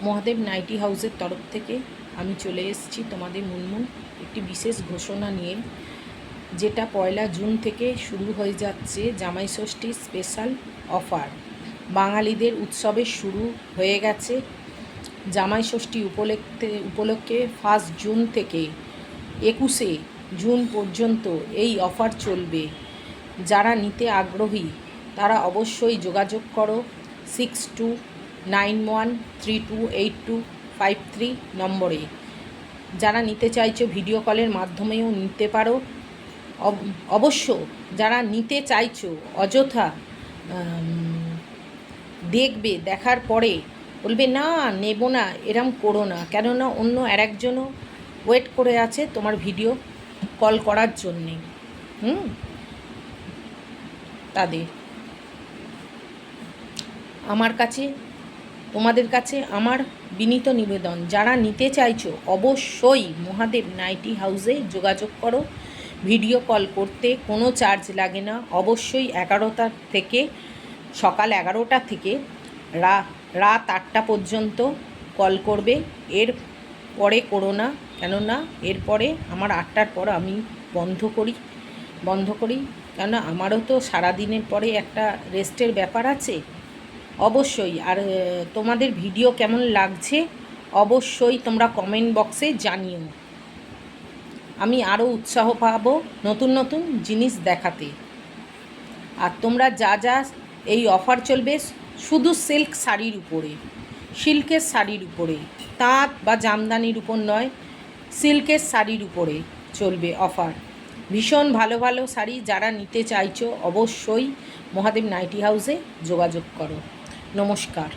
Mahadev nightie হাউসের তরফ থেকে আমি চলে এসেছি তোমাদের মুনমুন একটি বিশেষ ঘোষণা নিয়ে, যেটা 1 জুন থেকে শুরু হয়ে যাচ্ছে জামাই ষষ্ঠীর স্পেশাল অফার। বাঙালিদের উৎসবের শুরু হয়ে গেছে। জামাই ষষ্ঠী উপলক্ষে 1 জুন থেকে 21 জুন পর্যন্ত এই অফার চলবে। যারা নিতে আগ্রহী তারা অবশ্যই যোগাযোগ করো 6291328253 নম্বরে। যারা নিতে চাইছো ভিডিও কলের মাধ্যমেও নিতে পারো। অবশ্য যারা নিতে চাইছো অযথা দেখবে, দেখার পরে বলবে না নেব না, এরম করো না, কেননা অন্য আরেকজনও ওয়েট করে আছে তোমার ভিডিও কল করার জন্যে। তাদের তোমাদের কাছে আমার বিনীত নিবেদন, যারা নিতে চাইছো অবশ্যই মহাদেব নাইটি হাউসে যোগাযোগ করো। ভিডিও কল করতে কোনো চার্জ লাগে না। অবশ্যই সকাল 11টা থেকে রাত 8টা পর্যন্ত কল করবে। এর পরে করো না, কেননা এরপরে আমার 8টার পর আমি বন্ধ করি কেননা আমারও তো সারাদিনের পরে একটা রেস্টের ব্যাপার আছে। অবশ্যই আর তোমাদের ভিডিও কেমন লাগছে অবশ্যই তোমরা কমেন্ট বক্সে জানিও। আমি আরও উৎসাহ পাবো নতুন নতুন জিনিস দেখাতে। আর তোমরা যা এই অফার চলবে শুধু সিল্কের শাড়ির উপরে, তাঁত বা জামদানির উপর নয়, সিল্কের শাড়ির উপরে চলবে অফার। ভীষণ ভালো ভালো শাড়ি যারা নিতে চাইছো অবশ্যই মহাদেব নাইটি হাউসে যোগাযোগ করো। নমস্কার।